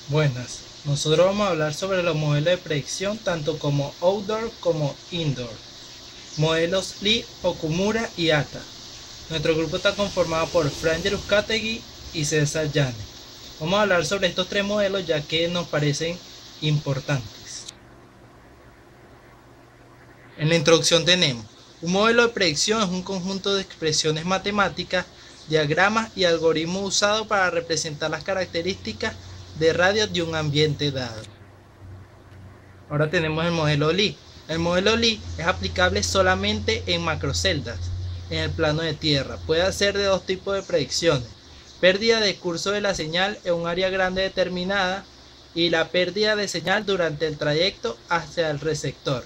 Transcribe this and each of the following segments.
Buenas, nosotros vamos a hablar sobre los modelos de predicción tanto como outdoor como indoor, modelos Lee, Okumura y Ata. Nuestro grupo está conformado por Franger Uzcategui y César Llanes. Vamos a hablar sobre estos tres modelos ya que nos parecen importantes. En la introducción tenemos: un modelo de predicción es un conjunto de expresiones matemáticas, diagramas y algoritmos usados para representar las características de radio de un ambiente dado. Ahora tenemos el modelo Lee. El modelo Lee es aplicable solamente en macroceldas, en el plano de tierra. Puede hacer de dos tipos de predicciones: pérdida de curso de la señal en un área grande determinada y la pérdida de señal durante el trayecto hacia el receptor.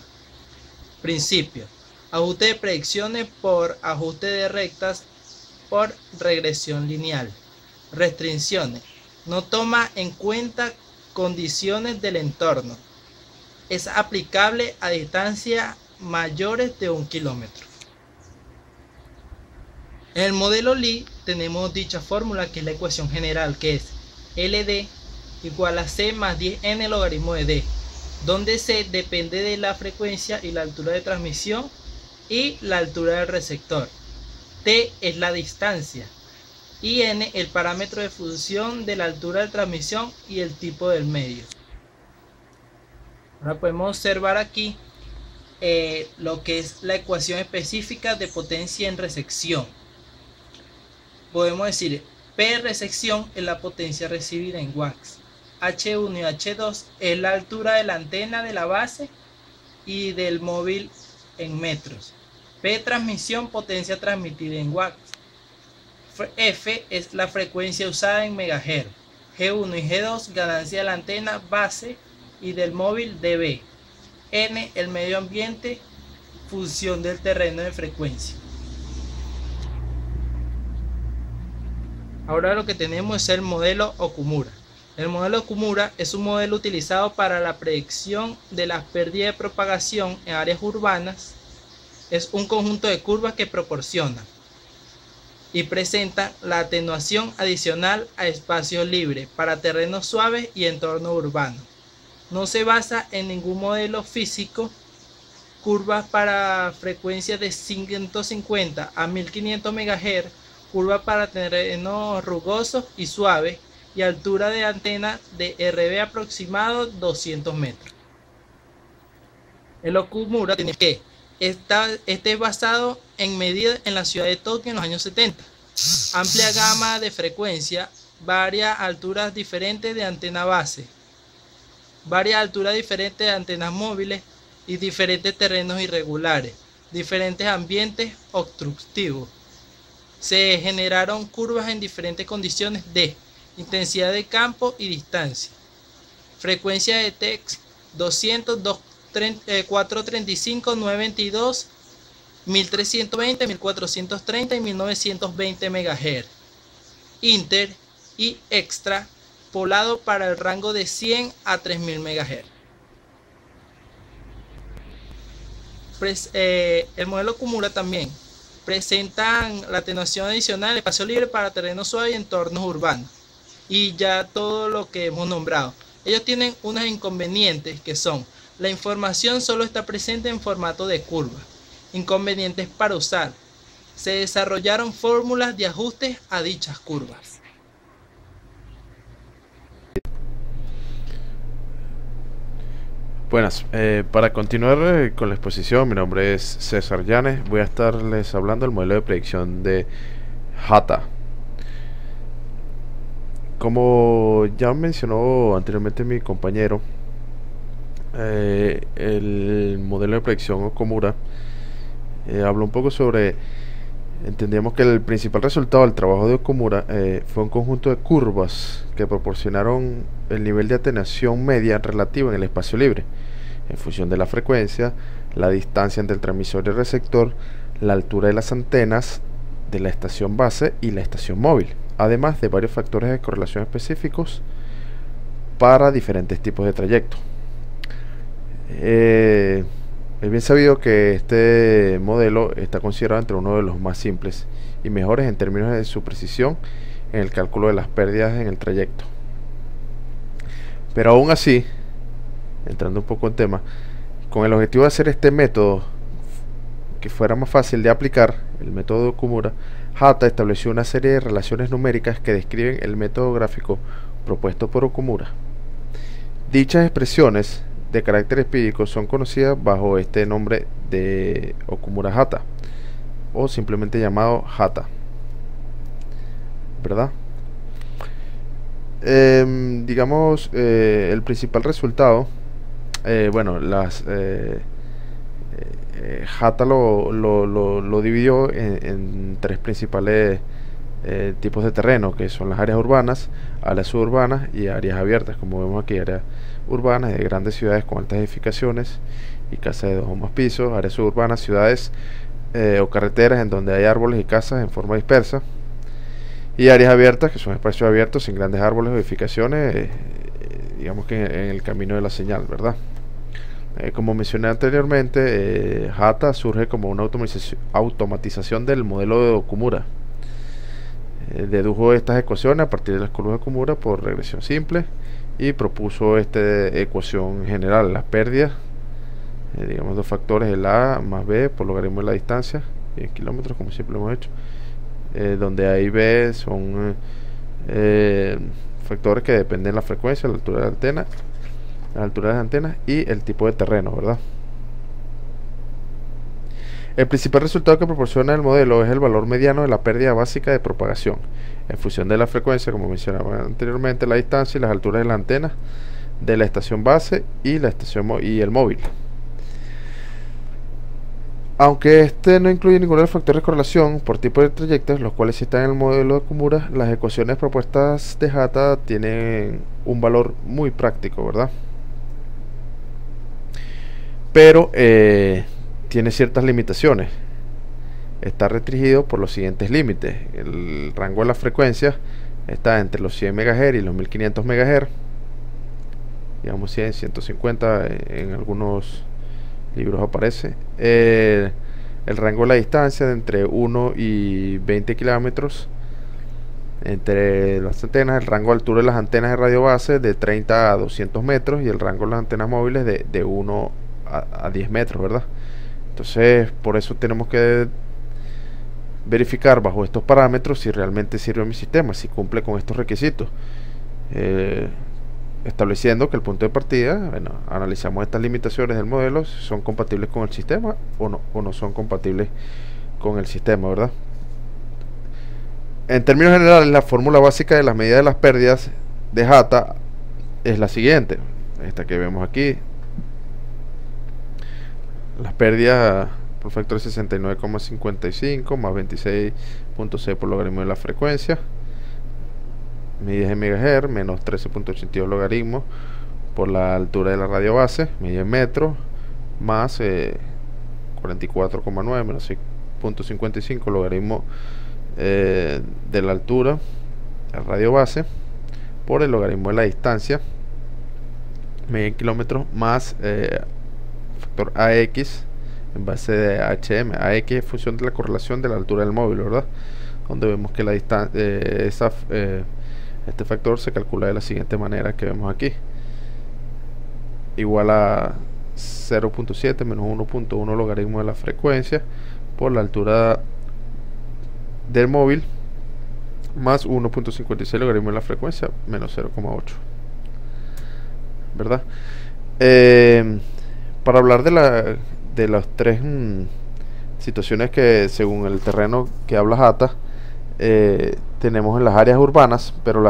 Principio: ajuste de predicciones por ajuste de rectas por regresión lineal. Restricciones: no toma en cuenta condiciones del entorno. Es aplicable a distancias mayores de 1 kilómetro. En el modelo Lee tenemos dicha fórmula, que es la ecuación general, que es LD igual a C más 10n logaritmo de D, donde C depende de la frecuencia y la altura de transmisión y la altura del receptor. T es la distancia y n el parámetro de función de la altura de transmisión y el tipo del medio. Ahora podemos observar aquí lo que es la ecuación específica de potencia en recepción. Podemos decir P recepción es la potencia recibida en watts, H1 y H2 es la altura de la antena de la base y del móvil en metros, P transmisión potencia transmitida en watts, F es la frecuencia usada en megahertz, G1 y G2 ganancia de la antena base y del móvil dB, N el medio ambiente, función del terreno de frecuencia. Ahora lo que tenemos es el modelo Okumura. El modelo Okumura es un modelo utilizado para la predicción de las pérdidas de propagación en áreas urbanas. Es un conjunto de curvas que proporciona y presenta la atenuación adicional a espacios libres para terrenos suaves y entorno urbano. No se basa en ningún modelo físico. Curvas para frecuencias de 150 a 1500 MHz, curvas para terrenos rugosos y suaves y altura de antena de RB aproximado 200 metros. El Okumura tiene que este es basado en medidas en la ciudad de Tokio en los años 70. Amplia gama de frecuencia, varias alturas diferentes de antena base, varias alturas diferentes de antenas móviles y diferentes terrenos irregulares, diferentes ambientes obstructivos. Se generaron curvas en diferentes condiciones de intensidad de campo y distancia. Frecuencia de TEX 200, 435, 922, 1320, 1430 y 1920 MHz. Inter y extra polado para el rango de 100 a 3000 MHz. El modelo Okumura también presentan la atenuación adicional, espacio libre para terreno suave y entornos urbanos, y ya todo lo que hemos nombrado. Ellos tienen unos inconvenientes que son: la información solo está presente en formato de curva. Inconvenientes para usar: se desarrollaron fórmulas de ajustes a dichas curvas. Buenas, para continuar con la exposición, mi nombre es César Llanes. Voy a estarles hablando del modelo de predicción de Hata. Como ya mencionó anteriormente mi compañero, el modelo de predicción Okumura habló un poco sobre. Entendíamos que el principal resultado del trabajo de Okumura fue un conjunto de curvas que proporcionaron el nivel de atenuación media relativa en el espacio libre, en función de la frecuencia, la distancia entre el transmisor y el receptor, la altura de las antenas de la estación base y la estación móvil, además de varios factores de correlación específicos para diferentes tipos de trayectos. Es bien sabido que este modelo está considerado entre uno de los más simples y mejores en términos de su precisión en el cálculo de las pérdidas en el trayecto. Pero aún así, entrando un poco en tema, con el objetivo de hacer este método que fuera más fácil de aplicar, el método de Okumura, Hata estableció una serie de relaciones numéricas que describen el método gráfico propuesto por Okumura. Dichas expresiones de carácter empírico son conocidas bajo este nombre de Okumura Hata, o simplemente llamado Hata, ¿verdad? Digamos, el principal resultado, bueno, Hata lo dividió en tres principales tipos de terreno, que son las áreas urbanas, áreas suburbanas y áreas abiertas. Como vemos aquí, áreas urbanas de grandes ciudades con altas edificaciones y casas de 2 o más pisos, áreas suburbanas, ciudades o carreteras en donde hay árboles y casas en forma dispersa, y áreas abiertas, que son espacios abiertos sin grandes árboles o edificaciones, digamos que en el camino de la señal, ¿verdad? Como mencioné anteriormente, Hata surge como una automatización del modelo de Okumura. Dedujo estas ecuaciones a partir de las curvas de Okumura por regresión simple y propuso esta ecuación general: las pérdidas, digamos dos factores, el A más B por logaritmo de la distancia en kilómetros, como siempre lo hemos hecho, donde A y B son factores que dependen de la frecuencia, la altura de la antena, la altura de las antenas y el tipo de terreno, ¿verdad? El principal resultado que proporciona el modelo es el valor mediano de la pérdida básica de propagación, en función de la frecuencia, como mencionaba anteriormente, la distancia y las alturas de la antena de la estación base y el móvil. Aunque este no incluye ninguno de los factores de correlación por tipo de trayectos, los cuales sí están en el modelo de Okumura, las ecuaciones propuestas de Hata tienen un valor muy práctico, ¿verdad? Pero tiene ciertas limitaciones. Está restringido por los siguientes límites. El rango de las frecuencias está entre los 100 MHz y los 1500 MHz, digamos 100, 150 en algunos libros aparece. El rango de la distancia de entre 1 y 20 kilómetros entre las antenas, el rango de altura de las antenas de radio base de 30 a 200 metros y el rango de las antenas móviles de 1 a 10 metros, ¿verdad? Entonces, por eso tenemos que verificar bajo estos parámetros si realmente sirve mi sistema, si cumple con estos requisitos, estableciendo que el punto de partida, bueno, analizamos estas limitaciones del modelo, si son compatibles con el sistema o no son compatibles con el sistema, ¿verdad? En términos generales, la fórmula básica de las medidas de las pérdidas de Hata es la siguiente, esta que vemos aquí. Las pérdidas por factor 69,55 más 26.6 por logaritmo de la frecuencia, medidas en megahertz, menos 13.82 logaritmos por la altura de la radio base, medida en metros, más 44,9 menos 6.55 logaritmo de la altura de la radio base por el logaritmo de la distancia, medida en kilómetros, más factor AX en base de HM. AX es función de la correlación de la altura del móvil, ¿verdad? Donde vemos que la distancia, este factor se calcula de la siguiente manera que vemos aquí: igual a 0.7 menos 1.1 logaritmo de la frecuencia por la altura del móvil, más 1.56 logaritmo de la frecuencia menos 0.8, ¿verdad? Para hablar de las tres situaciones que según el terreno que habla Hata, tenemos en las áreas urbanas, pero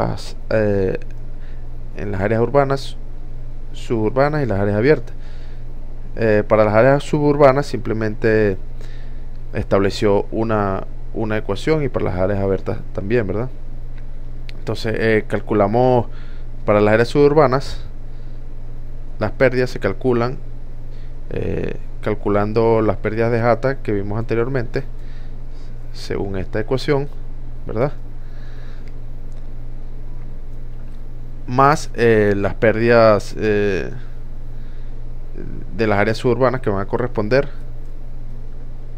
en las áreas urbanas, suburbanas y las áreas abiertas. Para las áreas suburbanas simplemente estableció una ecuación, y para las áreas abiertas también, ¿verdad? Entonces calculamos para las áreas suburbanas, las pérdidas se calculan calculando las pérdidas de Hata que vimos anteriormente según esta ecuación, ¿verdad? Más las pérdidas de las áreas suburbanas que van a corresponder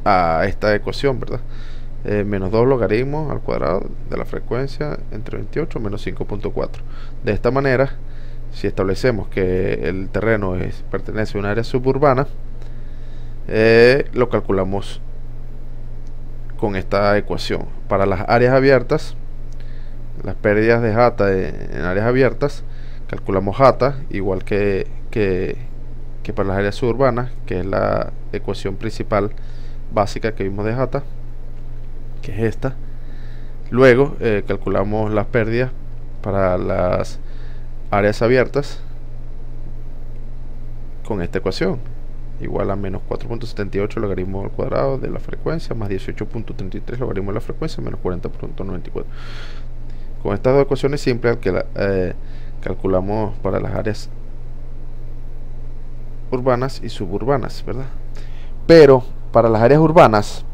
a esta ecuación, ¿verdad? Menos 2 logaritmos al cuadrado de la frecuencia entre 28 menos 5.4. De esta manera si establecemos que el terreno pertenece a un área suburbana, lo calculamos con esta ecuación. Para las áreas abiertas, las pérdidas de Jata en áreas abiertas, calculamos Jata igual que para las áreas suburbanas, que es la ecuación principal básica que vimos de Jata, que es esta. Luego calculamos las pérdidas para las áreas abiertas con esta ecuación, igual a menos 4.78 logaritmo al cuadrado de la frecuencia más 18.33 logaritmo de la frecuencia menos 40.94. Con estas dos ecuaciones simples que calculamos para las áreas urbanas y suburbanas, ¿verdad? Pero para las áreas urbanas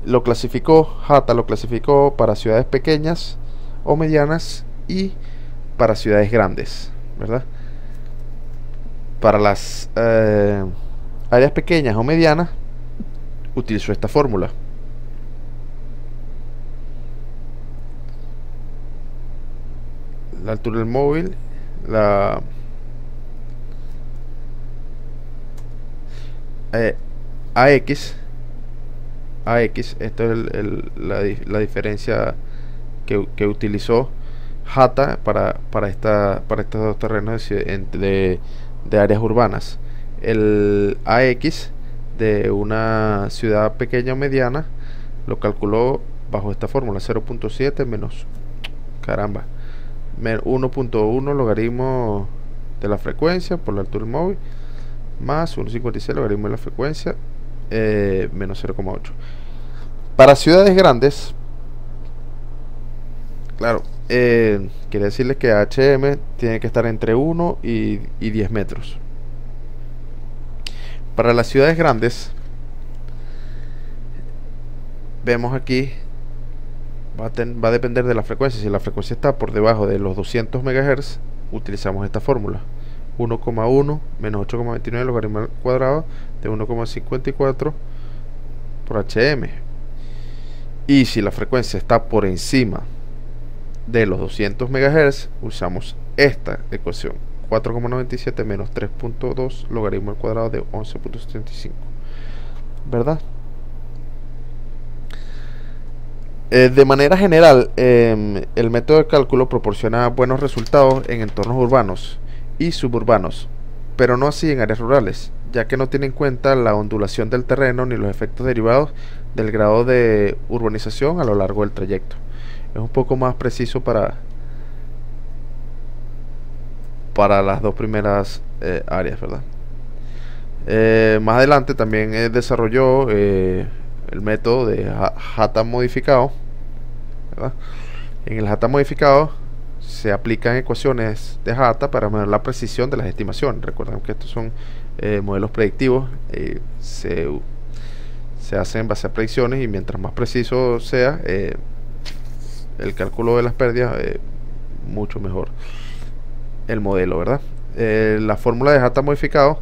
Jata lo clasificó para ciudades pequeñas o medianas y para ciudades grandes, ¿verdad? Para las áreas pequeñas o medianas utilizó esta fórmula. La altura del móvil, AX, esto es la diferencia que utilizó Jata para estos dos terrenos de áreas urbanas. El AX de una ciudad pequeña o mediana lo calculó bajo esta fórmula: 0.7 menos 1.1 logaritmo de la frecuencia por la altura del móvil más 1.56 logaritmo de la frecuencia menos 0.8. Para ciudades grandes, claro, quiere decirles que HM tiene que estar entre 1 y 10 metros. Para las ciudades grandes, vemos aquí, va a depender de la frecuencia. Si la frecuencia está por debajo de los 200 MHz, utilizamos esta fórmula: 1,1 menos 8,29 logaritmo al cuadrado de 1,54 por HM. Y si la frecuencia está por encima de los 200 MHz, usamos esta ecuación: 4,97 menos 3.2 logaritmo al cuadrado de 11.75, ¿verdad? De manera general, el método de cálculo proporciona buenos resultados en entornos urbanos y suburbanos, pero no así en áreas rurales, ya que no tiene en cuenta la ondulación del terreno ni los efectos derivados del grado de urbanización a lo largo del trayecto. Es un poco más preciso para las dos primeras áreas, ¿verdad? Más adelante también desarrolló el método de Jata modificado, ¿verdad? En el Jata modificado se aplican ecuaciones de Jata para mejorar la precisión de las estimaciones. Recuerden que estos son modelos predictivos, se hacen en base a predicciones, y mientras más preciso sea el cálculo de las pérdidas, mucho mejor el modelo, ¿verdad? La fórmula de Jata modificado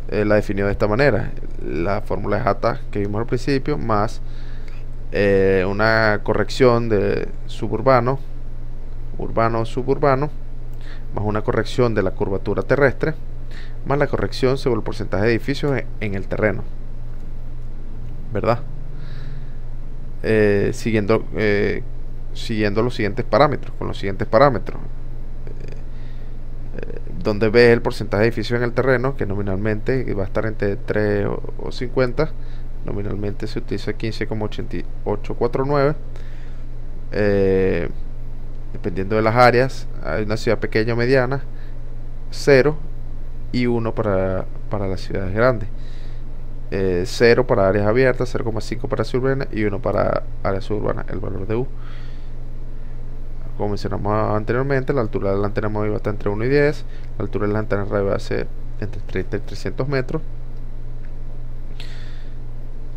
la definió de esta manera: la fórmula de Jata que vimos al principio, más una corrección de suburbano, urbano-suburbano, más una corrección de la curvatura terrestre, más la corrección sobre el porcentaje de edificios en el terreno, ¿verdad? Siguiendo los siguientes parámetros, donde ve el porcentaje de edificios en el terreno, que nominalmente va a estar entre 3 o 50. Nominalmente se utiliza 15,8849. Dependiendo de las áreas, hay una ciudad pequeña o mediana, 0 y 1 para las ciudades grandes. 0 para áreas abiertas, 0,5 para suburbanas y 1 para áreas suburbanas, el valor de U. Como mencionamos anteriormente, la altura de la antena móvil va a estar entre 1 y 10, la altura de la antena radio va a ser entre 30 y 300 metros.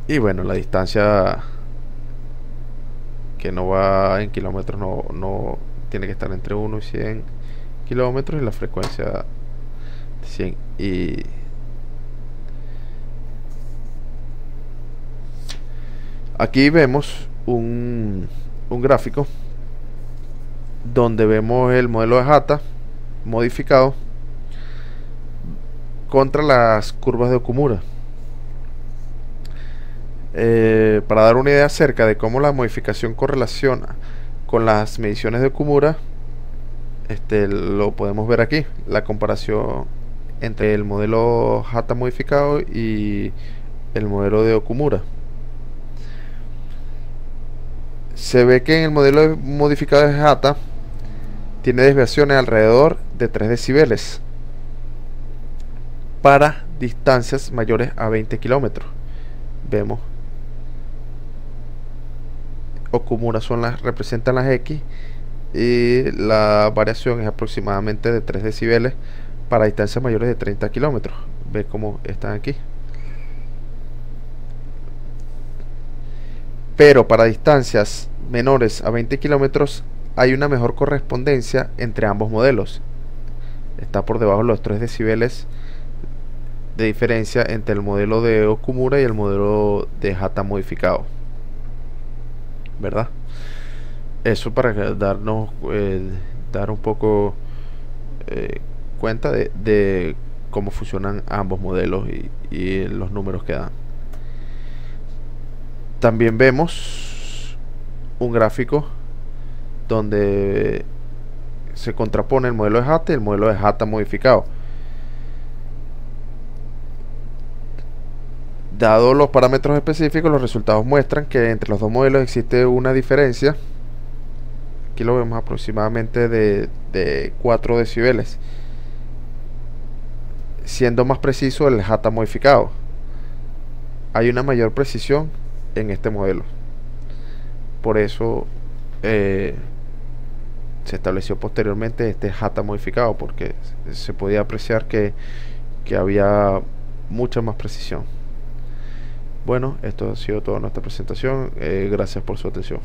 Y bueno, la distancia, que no va en kilómetros, no tiene que estar entre 1 y 100 kilómetros, y la frecuencia de 100. Y aquí vemos un gráfico donde vemos el modelo de Jata modificado contra las curvas de Okumura. Para dar una idea acerca de cómo la modificación correlaciona con las mediciones de Okumura, lo podemos ver aquí, la comparación entre el modelo Hata modificado y el modelo de Okumura. Se ve que en el modelo modificado de Hata tiene desviaciones alrededor de 3 decibeles para distancias mayores a 20 kilómetros. Vemos Okumura representan las X y la variación es aproximadamente de 3 decibeles para distancias mayores de 30 kilómetros. Ve cómo están aquí. Pero para distancias menores a 20 kilómetros hay una mejor correspondencia entre ambos modelos. Está por debajo de los 3 decibeles de diferencia entre el modelo de Okumura y el modelo de Hata modificado, ¿verdad? Eso para darnos dar un poco cuenta de cómo funcionan ambos modelos y los números que dan. También vemos un gráfico donde se contrapone el modelo de Hata y el modelo de Hata modificado. Dado los parámetros específicos, los resultados muestran que entre los dos modelos existe una diferencia. Aquí lo vemos aproximadamente de 4 decibeles, siendo más preciso el Hata modificado. Hay una mayor precisión en este modelo. Por eso se estableció posteriormente este Hata modificado, porque se podía apreciar que había mucha más precisión. Bueno, esto ha sido toda nuestra presentación. Gracias por su atención.